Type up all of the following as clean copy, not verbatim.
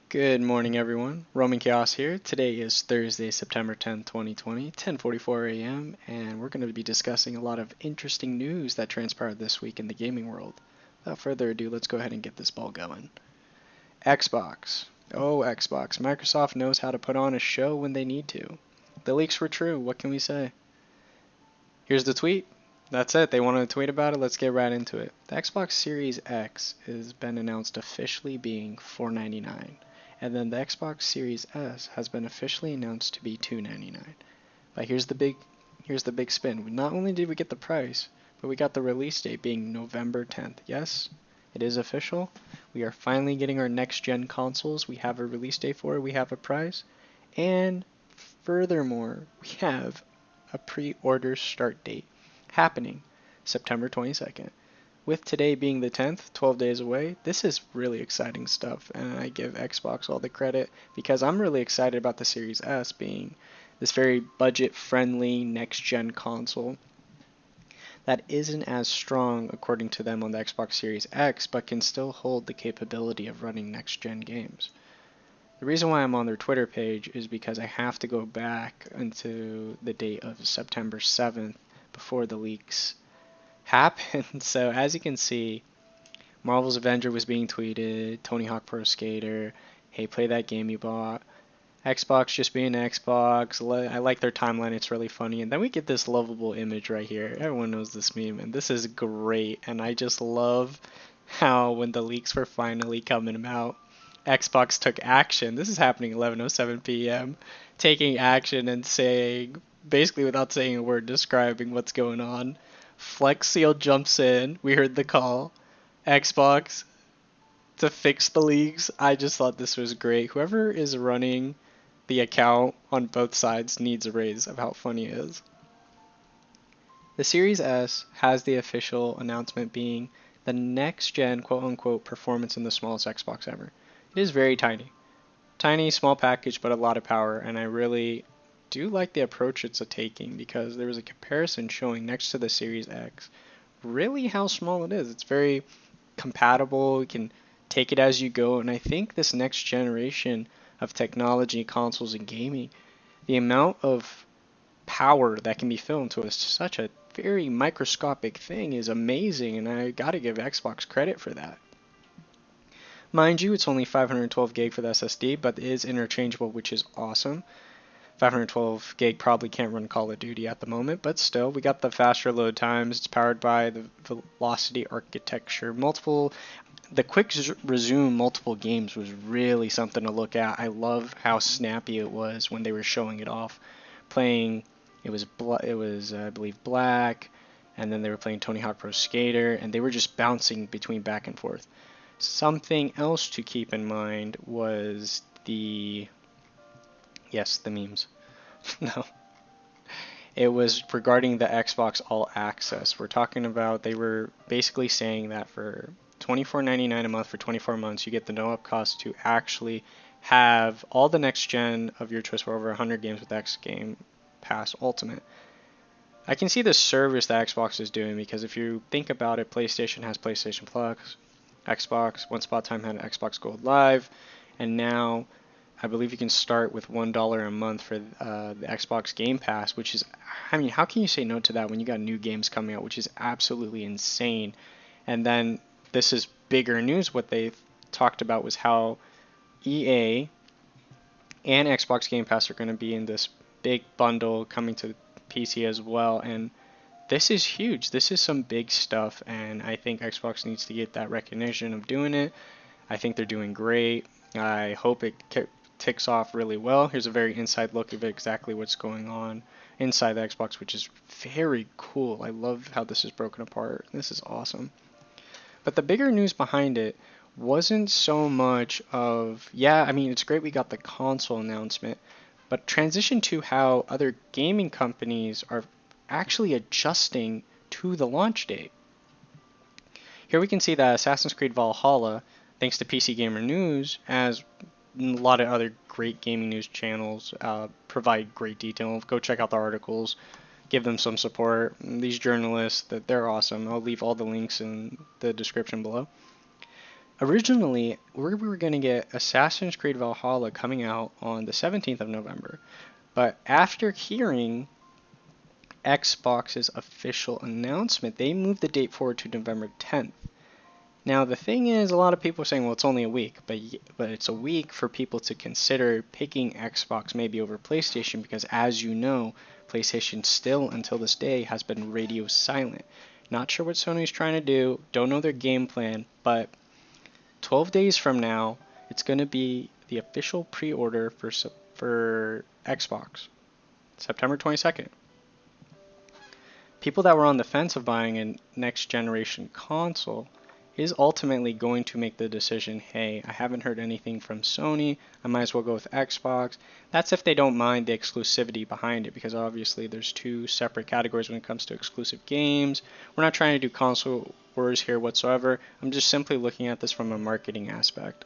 Good morning, everyone. Roaminchaos here. Today is Thursday, September 10th, 2020, 10:44 a.m., and we're going to be discussing a lot of interesting news that transpired this week in the gaming world. Without further ado, let's go ahead and get this ball going. Xbox. Oh, Xbox. Microsoft knows how to put on a show when they need to. The leaks were true. What can we say? Here's the tweet. That's it. They wanted to tweet about it. Let's get right into it. The Xbox Series X has been announced officially being $499. And then the Xbox Series S has been officially announced to be $299. But here's the big spin. Not only did we get the price, but we got the release date being November 10th. Yes, it is official. We are finally getting our next gen consoles. We have a release date for it. We have a price. And furthermore, we have a pre-order start date happening September 22nd. With today being the 10th, 12 days away, this is really exciting stuff, and I give Xbox all the credit because I'm really excited about the Series S being this very budget-friendly next-gen console that isn't as strong, according to them, on the Xbox Series X, but can still hold the capability of running next-gen games. The reason why I'm on their Twitter page is because I have to go back into the date of September 7th before the leaks happened. So as you can see, Marvel's Avenger was being tweeted, Tony Hawk Pro Skater, hey, play that game you bought. Xbox just being Xbox. I like their timeline, it's really funny. And then we get this lovable image right here. Everyone knows this meme, and this is great. And I just love how when the leaks were finally coming out, Xbox took action. This is happening 11:07 p.m. Taking action and saying, basically without saying a word, describing what's going on. Flex Seal jumps in. We heard the call. Xbox to fix the leaks. I just thought this was great. Whoever is running the account on both sides needs a raise of how funny it is. The Series S has the official announcement being the next gen quote unquote performance in the smallest Xbox ever. It is very tiny. Tiny, small package, but a lot of power, and I really do like the approach it's taking because there was a comparison showing next to the Series X really how small it is. It's very compatible. You can take it as you go, and I think this next generation of technology, consoles, and gaming, the amount of power that can be fit into such a very microscopic thing is amazing, and I gotta give Xbox credit for that. Mind you, it's only 512 gig for the SSD, but it is interchangeable, which is awesome. 512 gig probably can't run Call of Duty at the moment, but still, we got the faster load times. It's powered by the Velocity architecture. The quick resume multiple games was really something to look at. I love how snappy it was when they were showing it off. Playing, it was I believe Black, and then they were playing Tony Hawk Pro Skater, and they were just bouncing between back and forth. Something else to keep in mind was the memes. No. It was regarding the Xbox All Access. We're talking about they were basically saying that for $24.99 a month for 24 months, you get the no-up cost to actually have all the next gen of your choice for over 100 games with X Game Pass Ultimate. I can see the service that Xbox is doing because if you think about it, PlayStation has PlayStation Plus, Xbox, once upon a time had Xbox Gold Live, and now I believe you can start with $1 a month for the Xbox Game Pass, which is, I mean, how can you say no to that when you got new games coming out, which is absolutely insane. And then this is bigger news. What they talked about was how EA and Xbox Game Pass are going to be in this big bundle coming to PC as well, and this is huge. This is some big stuff, and I think Xbox needs to get that recognition of doing it. I think they're doing great. I hope it ticks off really well. Here's a very inside look of exactly what's going on inside the Xbox, which is very cool. I love how this is broken apart. This is awesome. But the bigger news behind it wasn't so much of, yeah, I mean, it's great we got the console announcement, but transition to how other gaming companies are actually adjusting to the launch date. Here we can see that Assassin's Creed Valhalla, thanks to PC Gamer News, as a lot of other great gaming news channels provide great detail. Go check out the articles, give them some support. These journalists, they're awesome. I'll leave all the links in the description below. Originally, we were going to get Assassin's Creed Valhalla coming out on the 17th of November, but after hearing Xbox's official announcement, they moved the date forward to November 10th. Now, the thing is, a lot of people are saying, well, it's only a week, but it's a week for people to consider picking Xbox maybe over PlayStation because, as you know, PlayStation still, until this day, has been radio silent. Not sure what Sony's trying to do, don't know their game plan, but 12 days from now, it's going to be the official pre-order for Xbox, September 22nd. People that were on the fence of buying a next generation console is ultimately going to make the decision, hey, I haven't heard anything from Sony, I might as well go with Xbox. That's if they don't mind the exclusivity behind it, because obviously there's two separate categories when it comes to exclusive games. We're not trying to do console wars here whatsoever. I'm just simply looking at this from a marketing aspect.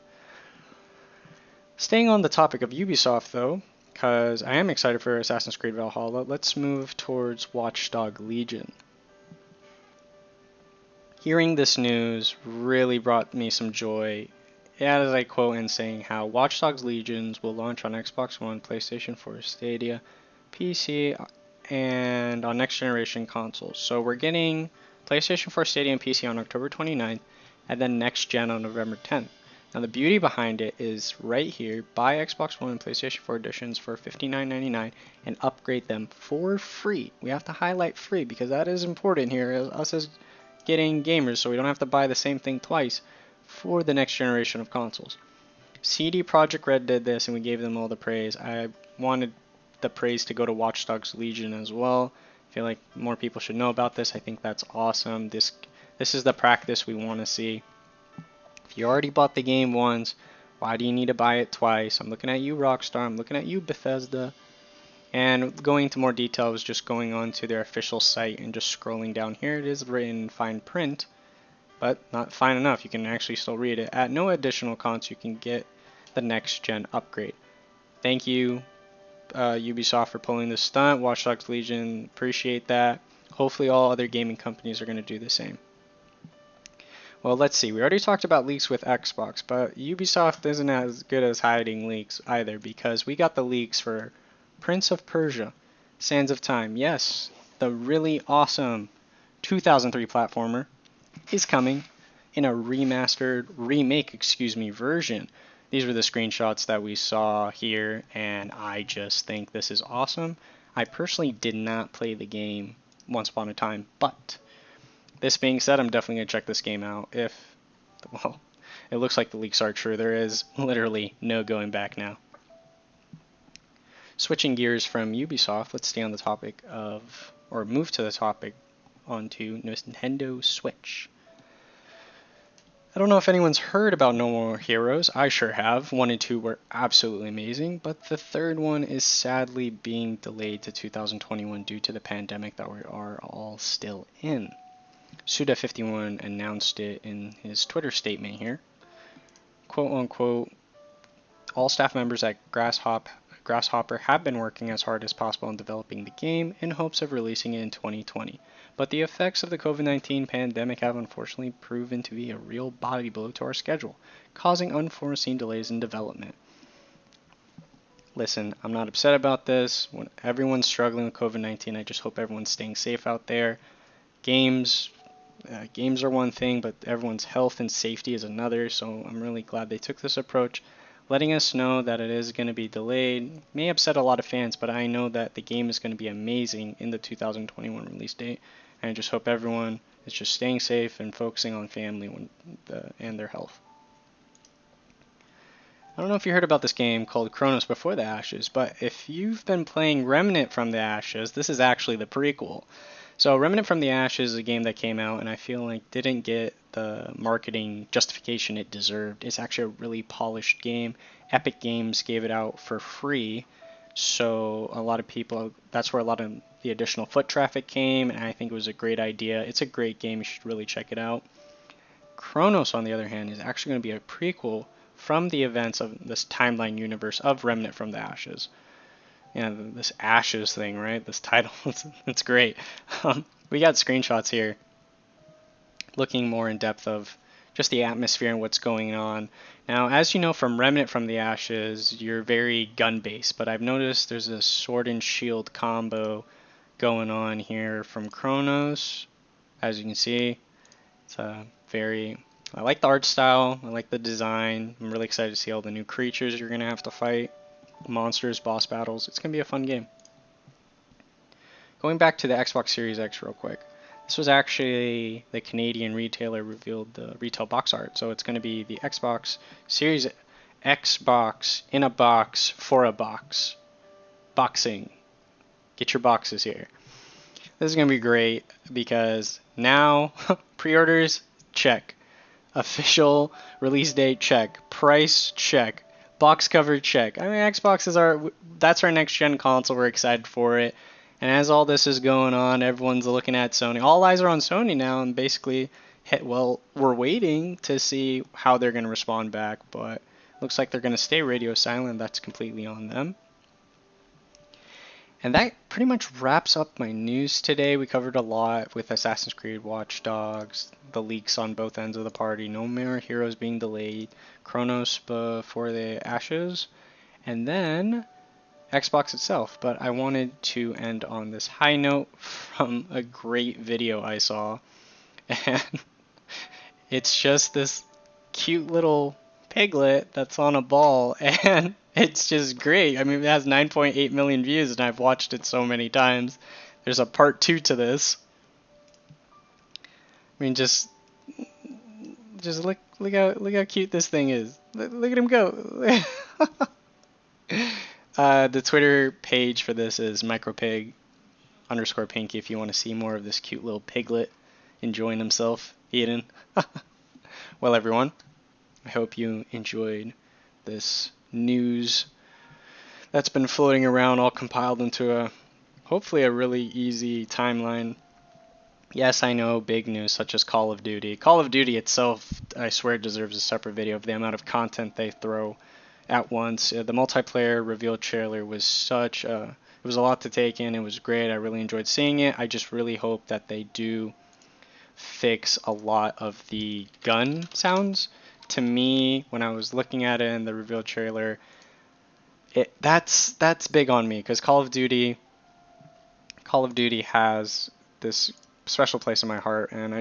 Staying on the topic of Ubisoft though, because I am excited for Assassin's Creed Valhalla, let's move towards Watch Dogs Legion. Hearing this news really brought me some joy, as I quote in saying how Watch Dogs Legions will launch on Xbox One, PlayStation 4, Stadia, PC, and on next generation consoles. So we're getting PlayStation 4, Stadia, and PC on October 29th, and then next gen on November 10th. Now the beauty behind it is right here, buy Xbox One and PlayStation 4 editions for $59.99 and upgrade them for free. We have to highlight free because that is important here, us as getting gamers, so we don't have to buy the same thing twice for the next generation of consoles. CD Projekt Red did this and we gave them all the praise. I wanted the praise to go to Watch Dogs Legion as well. I feel like more people should know about this. I think that's awesome. This is the practice we want to see. If you already bought the game once, why do you need to buy it twice? I'm looking at you, Rockstar. I'm looking at you, Bethesda. And going into more detail, I was just going on to their official site and just scrolling down here. It is written in fine print, but not fine enough. You can actually still read it. At no additional cost, you can get the next gen upgrade. Thank you, Ubisoft, for pulling this stunt. Watch Dogs Legion, appreciate that. Hopefully all other gaming companies are going to do the same. Well, let's see. We already talked about leaks with Xbox, but Ubisoft isn't as good as hiding leaks either, because we got the leaks for Prince of Persia, Sands of Time. Yes, the really awesome 2003 platformer is coming in a remake version. These were the screenshots that we saw here, and I just think this is awesome. I personally did not play the game once upon a time, but this being said, I'm definitely going to check this game out if, well, it looks like the leaks are true. There is literally no going back now. Switching gears from Ubisoft, let's stay on the topic of, or move to the topic onto Nintendo Switch. I don't know if anyone's heard about No More Heroes. I sure have. 1 and 2 were absolutely amazing, but the third one is sadly being delayed to 2021 due to the pandemic that we are all still in. Suda51 announced it in his Twitter statement here. Quote unquote, all staff members at Grasshopper have been working as hard as possible on developing the game in hopes of releasing it in 2020, but the effects of the COVID-19 pandemic have unfortunately proven to be a real body blow to our schedule, causing unforeseen delays in development. Listen, I'm not upset about this. When everyone's struggling with COVID-19, I just hope everyone's staying safe out there. Games are one thing, but everyone's health and safety is another, so I'm really glad they took this approach, letting us know that it is going to be delayed. May upset a lot of fans, but I know that the game is going to be amazing in the 2021 release date, and I just hope everyone is just staying safe and focusing on family and their health. I don't know if you heard about this game called Chronos Before the Ashes, but if you've been playing Remnant from the Ashes, this is actually the prequel. So Remnant from the Ashes is a game that came out and I feel like didn't get the marketing justification it deserved. It's actually a really polished game. Epic Games gave it out for free, so a lot of people, that's where a lot of the additional foot traffic came, and I think it was a great idea. It's a great game, you should really check it out. Chronos, on the other hand, is actually going to be a prequel from the events of this timeline universe of Remnant from the Ashes. Yeah, this Ashes thing, right? This title, it's great. We got screenshots here looking more in depth of just the atmosphere and what's going on. Now, as you know from Remnant from the Ashes, you're very gun-based, but I've noticed there's a sword and shield combo going on here from Kronos. As you can see, it's a I like the art style, I like the design. I'm really excited to see all the new creatures you're going to have to fight, monsters, boss battles. It's going to be a fun game. Going back to the Xbox Series X real quick. This was actually the Canadian retailer revealed the retail box art. So it's going to be the Xbox Series X box in a box for a box. Boxing. Get your boxes here. This is going to be great because now pre-orders, check. Official release date, check. Price, check. Box cover, check. I mean, Xbox is that's our next gen console. We're excited for it. And as all this is going on, everyone's looking at Sony. All eyes are on Sony now, and basically, we're waiting to see how they're going to respond back, but looks like they're going to stay radio silent. That's completely on them. And that pretty much wraps up my news today. We covered a lot with Assassin's Creed, Watch Dogs, the leaks on both ends of the party, no more Heroes being delayed, Kronos before the Ashes, and then Xbox itself. But I wanted to end on this high note from a great video I saw, and it's just this cute little piglet that's on a ball, and it's just great. I mean, it has 9.8 million views, and I've watched it so many times. There's a part 2 to this. I mean, just look how cute this thing is. Look at him go. The Twitter page for this is micropig_pinky if you want to see more of this cute little piglet enjoying himself eating. Well, everyone, I hope you enjoyed this news that's been floating around, all compiled into hopefully a really easy timeline. Yes, I know, big news such as Call of Duty. Call of Duty itself, I swear, deserves a separate video of the amount of content they throw at once. The multiplayer reveal trailer was it was a lot to take in. It was great. I really enjoyed seeing it. I just really hope that they do fix a lot of the gun sounds. To me, when I was looking at it in the reveal trailer, that's big on me, because Call of Duty has this special place in my heart, and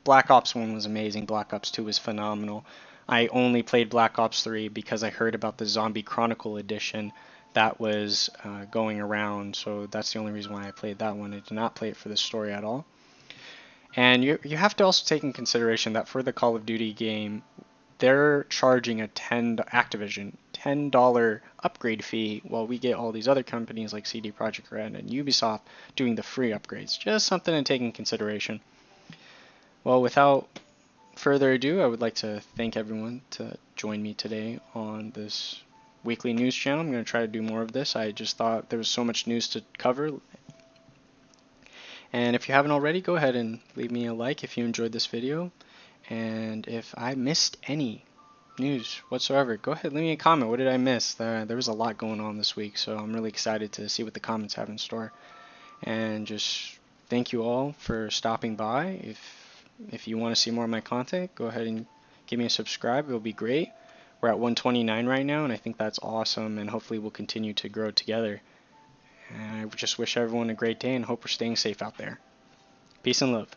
Black Ops 1 was amazing, Black Ops 2 was phenomenal. I only played Black Ops 3 because I heard about the Zombie Chronicle edition that was going around, so that's the only reason why I played that one. I did not play it for the story at all. And you have to also take in consideration that for the Call of Duty game, they're charging Activision $10 upgrade fee, while we get all these other companies like CD Projekt Red and Ubisoft doing the free upgrades. Just something to take in consideration. Well, without further ado, I would like to thank everyone to join me today on this weekly news channel. I'm going to try to do more of this. I just thought there was so much news to cover. And if you haven't already, go ahead and leave me a like if you enjoyed this video. And if I missed any news whatsoever, go ahead, leave me a comment. What did I miss? There was a lot going on this week, so I'm really excited to see what the comments have in store. And just thank you all for stopping by. If you want to see more of my content, go ahead and give me a subscribe. It'll be great. We're at 129 right now, and I think that's awesome, and hopefully we'll continue to grow together. And I just wish everyone a great day and hope we're staying safe out there. Peace and love.